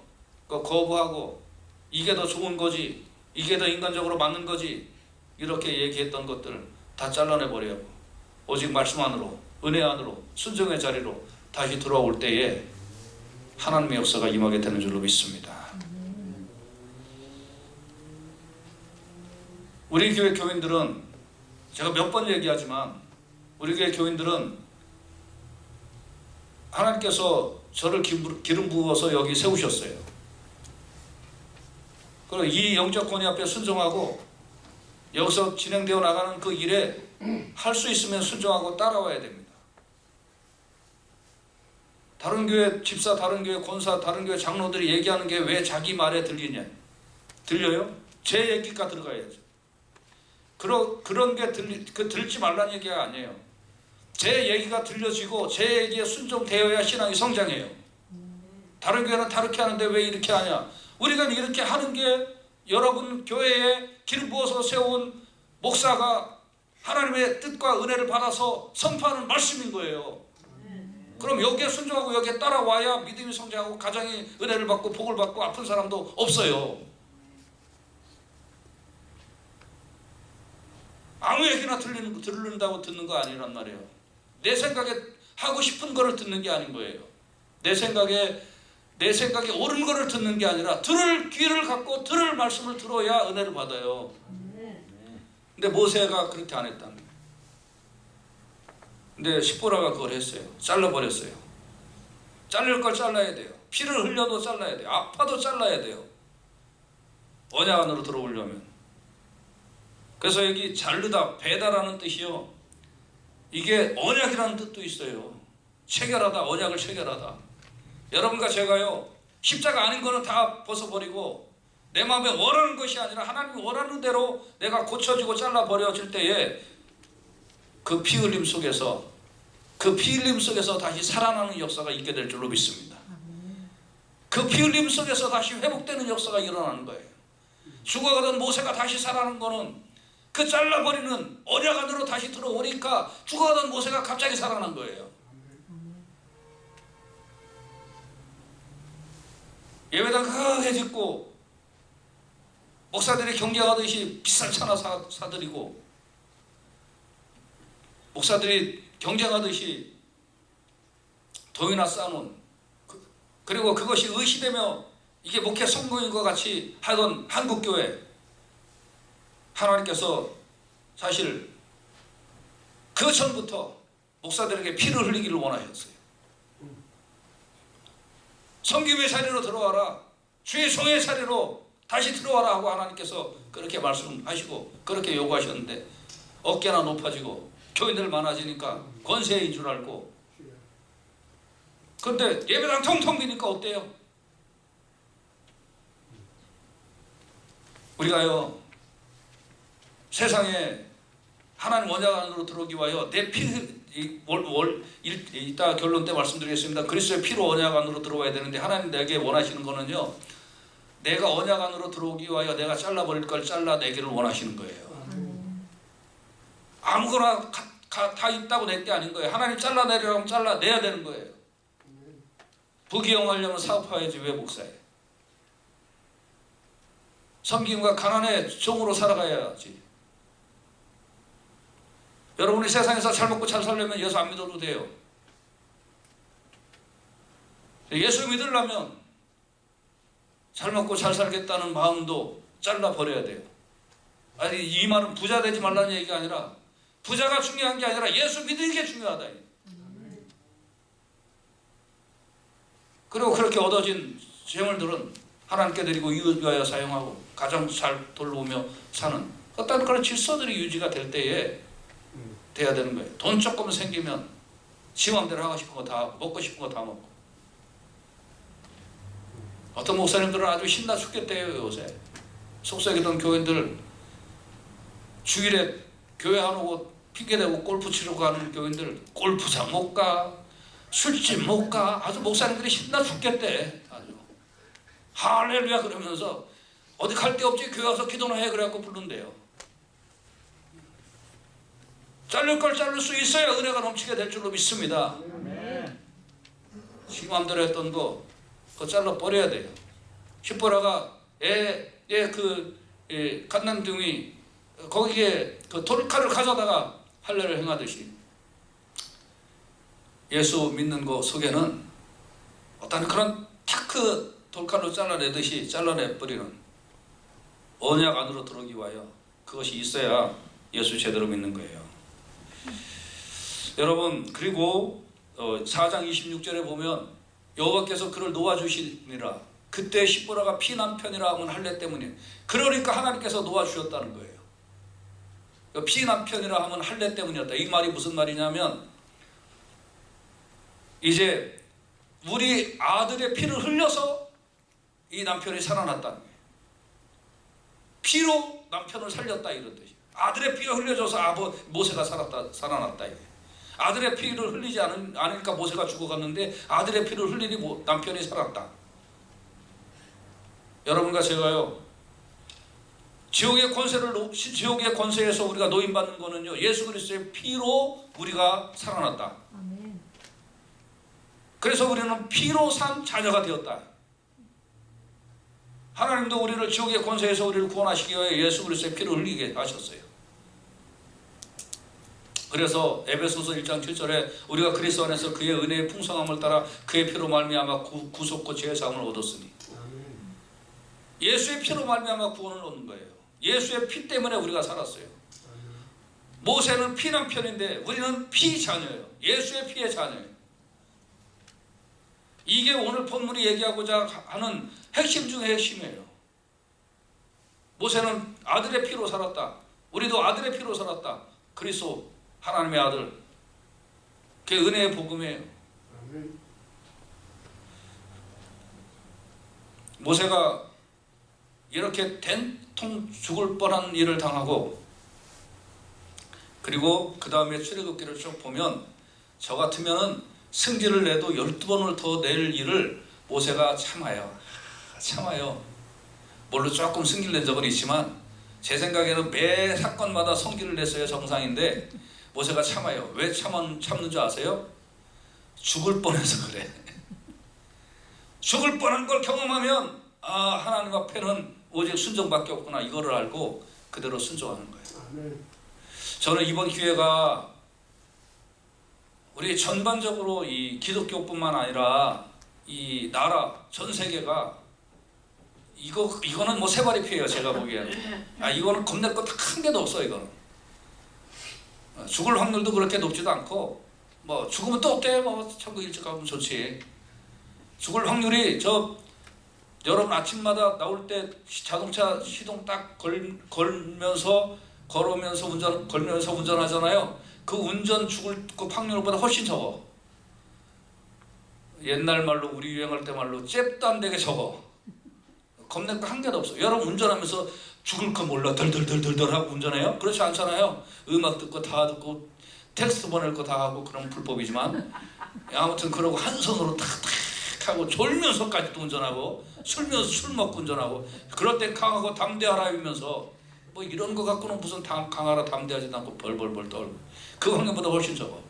그거 거부하고 이게 더 좋은 거지, 이게 더 인간적으로 맞는 거지, 이렇게 얘기했던 것들을 다 잘라내버려야 하고 오직 말씀 안으로, 은혜 안으로, 순종의 자리로 다시 돌아올 때에 하나님의 역사가 임하게 되는 줄로 믿습니다. 우리 교회 교인들은, 제가 몇 번 얘기하지만 우리 교회 교인들은 하나님께서 저를 기름 부어서 여기 세우셨어요. 그리고 이 영적 권위 앞에 순종하고 여기서 진행되어 나가는 그 일에 할 수 있으면 순종하고 따라와야 됩니다. 다른 교회 집사, 다른 교회 권사, 다른 교회 장로들이 얘기하는 게 왜 자기 말에 들리냐? 들려요? 제 얘기가 들어가야죠. 그런 게 들지 말라는 얘기가 아니에요. 제 얘기가 들려지고 제 얘기에 순종되어야 신앙이 성장해요. 다른 교회는 다르게 하는데 왜 이렇게 하냐? 우리가 이렇게 하는 게 여러분 교회에 기름 부어서 세운 목사가 하나님의 뜻과 은혜를 받아서 선포하는 말씀인 거예요. 그럼 여기에 순종하고 여기에 따라와야 믿음이 성장하고 가정이 은혜를 받고 복을 받고 아픈 사람도 없어요. 아무 얘기나 들른다고 듣는 거 아니란 말이에요. 내 생각에 하고 싶은 거를 듣는 게 아닌 거예요. 내 생각에 옳은 거를 듣는 게 아니라 들을 귀를 갖고 들을 말씀을 들어야 은혜를 받아요. 근데 모세가 그렇게 안 했다는 거예요. 근데 시보라가 그걸 했어요. 잘라버렸어요. 자를 걸 잘라야 돼요. 피를 흘려도 잘라야 돼요. 아파도 잘라야 돼요. 언약 안으로 들어오려면. 그래서 여기 자르다, 베다라는 뜻이요, 이게 언약이라는 뜻도 있어요. 체결하다, 언약을 체결하다. 여러분과 제가요, 십자가 아닌 거는 다 벗어버리고 내 마음에 원하는 것이 아니라 하나님이 원하는 대로 내가 고쳐지고 잘라버려질 때에 그 피 흘림 속에서 다시 살아나는 역사가 있게 될 줄로 믿습니다. 그 피 흘림 속에서 다시 회복되는 역사가 일어나는 거예요. 죽어가던 모세가 다시 살아나는 거는 그 잘라버리는 언약 안으로 다시 들어오니까 죽어가던 모세가 갑자기 살아난 거예요. 예배당 크게 짓고 목사들이 경쟁하듯이 비싼 차나 사드리고 목사들이 경쟁하듯이 돈이나 쌓아놓은, 그리고 그것이 의시되며 이게 목회 성공인 것 같이 하던 한국교회, 하나님께서 사실 그 전부터 목사들에게 피를 흘리기를 원하셨어요. 섬김의 자리로 들어와라, 주의 종의 자리로 다시 들어와라 하고 하나님께서 그렇게 말씀하시고 그렇게 요구하셨는데, 어깨나 높아지고 교인들 많아지니까 권세인 줄 알고, 그런데 예배당 통통 비니까 어때요? 우리가요, 세상에 하나님 언약 안으로 들어오기 위하여 내 피, 이따 결론 때 말씀드리겠습니다. 그리스도의 피로 언약 안으로 들어와야 되는데, 하나님 내게 원하시는 거는요, 내가 언약 안으로 들어오기 위하여 내가 잘라버릴 걸 잘라내기를 원하시는 거예요. 아무거나 다 있다고 낼 게 아닌 거예요. 하나님 잘라내려면 잘라내야 되는 거예요. 부귀영하려면 사업해야지 왜 목사해? 섬김과 가난의 종으로 살아가야지. 여러분이 세상에서 잘 먹고 잘 살려면 예수 안 믿어도 돼요. 예수 믿으려면 잘 먹고 잘 살겠다는 마음도 잘라버려야 돼요. 아니, 이 말은 부자 되지 말라는 얘기가 아니라, 부자가 중요한 게 아니라 예수 믿는 게 중요하다. 그리고 그렇게 얻어진 재물들은 하나님께 드리고 이웃 위하여 사용하고 가정 잘 돌보며 사는 어떤 그런 질서들이 유지가 될 때에 돼야 되는 거예요. 돈 조금 생기면 지 맘대로 하고 싶은 거 다, 먹고 싶은 거 다 먹고. 어떤 목사님들은 아주 신나 죽겠대요. 요새 속썩이던 교인들, 주일에 교회 안 오고 핑계대고 골프 치러 가는 교인들, 골프장 못 가, 술집 못 가, 아주 목사님들이 신나 죽겠대. 아주 할렐루야 그러면서 어디 갈 데 없지 교회 와서 기도나 해 그래갖고 부른대요. 자를 걸 자를 수 있어야 은혜가 넘치게 될 줄로 믿습니다. 지 맘대로 했던 거 그거 잘라 버려야 돼요. 십보라가 갓난둥이 거기에 그 돌칼을 가져다가 할례를 행하듯이, 예수 믿는 거 속에는 어떤 그런 타크 돌칼로 잘라내듯이 잘라내버리는 언약 안으로 들어오기 위하여 그것이 있어야 예수 제대로 믿는 거예요. 여러분, 그리고 4장 26절에 보면 여호와께서 그를 놓아주시니라. 그때 십보라가 피난편이라 하면 할례 때문에, 그러니까 하나님께서 놓아주셨다는 거예요. 피난편이라 하면 할례 때문이었다. 이 말이 무슨 말이냐면, 이제 우리 아들의 피를 흘려서 이 남편이 살아났다는 거예요. 피로 남편을 살렸다 이런 뜻이에요. 아들의 피가 흘려져서 모세가 살아났다 이게. 아들의 피를 흘리지 않으니까 모세가 죽어갔는데, 아들의 피를 흘리니 남편이 살았다. 여러분과 제가요, 지옥의 권세에서 우리가 노임받는 거는요, 예수 그리스도의 피로 우리가 살아났다. 아멘. 그래서 우리는 피로 산 자녀가 되었다. 하나님도 우리를 지옥의 권세에서 우리를 구원하시기 위해 예수 그리스도의 피를 흘리게 하셨어요. 그래서 에베소서 1장 7절에 우리가 그리스도 안에서 그의 은혜의 풍성함을 따라 그의 피로 말미암아 구속과 죄 사함을 얻었으니, 예수의 피로 말미암아 구원을 얻는 거예요. 예수의 피 때문에 우리가 살았어요. 모세는 피난편인데 우리는 피 자녀예요. 예수의 피의 자녀예요. 이게 오늘 본문이 얘기하고자 하는 핵심 중의 핵심이에요. 모세는 아들의 피로 살았다. 우리도 아들의 피로 살았다. 그리스도 하나님의 아들, 그게 은혜의 복음이에요. 모세가 이렇게 된통 죽을 뻔한 일을 당하고, 그리고 그 다음에 출애굽기를 쭉 보면 저 같으면은 승질을 내도 12번을 더 낼 일을 모세가 참아요. 물론 조금 승기를 낸 적은 있지만 제 생각에는 매 사건마다 성기를 냈어야 정상인데 모세가 참아요. 왜 참는 줄 아세요? 죽을 뻔해서 그래. 죽을 뻔한 걸 경험하면 하나님 앞에는 오직 순종밖에 없구나 이거를 알고 그대로 순종하는 거예요. 저는 이번 기회가 우리 전반적으로 이 기독교뿐만 아니라 이 나라 전 세계가 이거는 뭐 세발이 피해요. 제가 보기에는 이거는 겁낼 거 한 개도 없어. 이거는 죽을 확률도 그렇게 높지도 않고 뭐 죽으면 또 어때? 뭐 천국 일찍 가면 좋지. 죽을 확률이 여러분 아침마다 나올 때 자동차 시동 딱 걸면서 운전하잖아요. 그 운전 죽을 그 확률보다 훨씬 적어. 옛날 말로 우리 유행할 때 말로 잽도 안 되게 적어. 겁낼 거 한 개도 없어. 여러분 운전하면서 죽을 거 몰라 덜덜덜덜 하고 운전해요? 그렇지 않잖아요. 음악 듣고 다 듣고 텍스트 보낼 거 다 하고 그럼 불법이지만 아무튼 그러고 한 손으로 탁탁 하고 졸면서까지도 운전하고 술 먹고 운전하고 그럴 땐 강하고 담대하라면서 뭐 이런 거 갖고는 무슨 강하라 담대하지도 않고 벌벌벌 떨고 그 확률보다 훨씬 적어.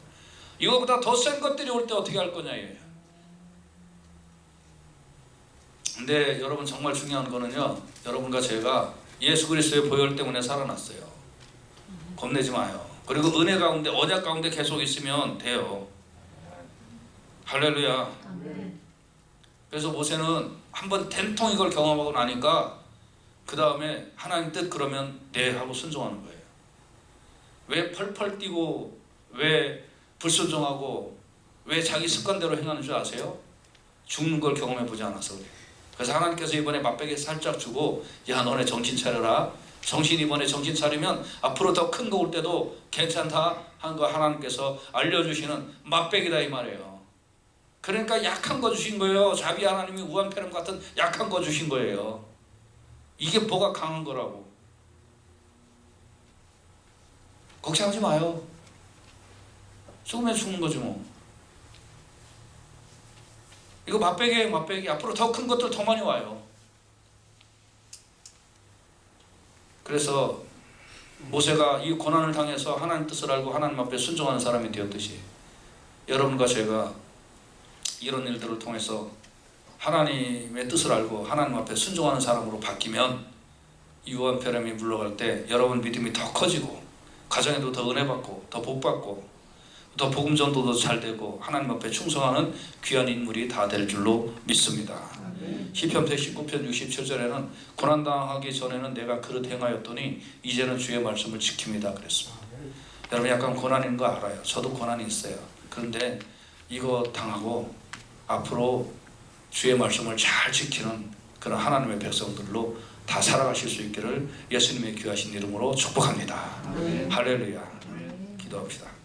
이거보다 더 센 것들이 올 때 어떻게 할 거냐 이거예요. 근데 여러분 정말 중요한 거는요, 여러분과 제가 예수 그리스도의 보혈 때문에 살아났어요. 겁내지 마요. 그리고 은혜 가운데 언약 가운데 계속 있으면 돼요. 할렐루야. 그래서 모세는 한번 된통 이걸 경험하고 나니까 그 다음에 하나님 뜻 그러면 네 하고 순종하는 거예요. 왜 펄펄 뛰고 왜 불순종하고 왜 자기 습관대로 행하는 줄 아세요? 죽는 걸 경험해 보지 않아서 그래요. 그래서 하나님께서 이번에 맛배기 살짝 주고 야 너네 정신 차려라. 이번에 정신 차리면 앞으로 더 큰 거 올 때도 괜찮다 하는 거 하나님께서 알려주시는 맛배기다 이 말이에요. 그러니까 약한 거 주신 거예요. 자비 하나님이 우한폐렴 같은 약한 거 주신 거예요. 이게 뭐가 강한 거라고. 걱정하지 마요. 죽으면 죽는 거지 뭐. 이거 맛배기 앞으로 더 큰 것들 더 많이 와요. 그래서 모세가 이 고난을 당해서 하나님 뜻을 알고 하나님 앞에 순종하는 사람이 되었듯이 여러분과 제가 이런 일들을 통해서 하나님의 뜻을 알고 하나님 앞에 순종하는 사람으로 바뀌면 유한폐렴이 물러갈 때 여러분 믿음이 더 커지고 가정에도 더 은혜 받고 더 복 받고 더 복음 전도도 잘 되고 하나님 앞에 충성하는 귀한 인물이 다 될 줄로 믿습니다. 시편 119편 67절에는 고난당하기 전에는 내가 그릇 행하였더니 이제는 주의 말씀을 지킵니다 그랬습니다. 여러분 약간 고난 있는 거 알아요. 저도 고난이 있어요. 그런데 이거 당하고 앞으로 주의 말씀을 잘 지키는 그런 하나님의 백성들로 다 살아가실 수 있기를 예수님의 귀하신 이름으로 축복합니다. 할렐루야. 기도합시다.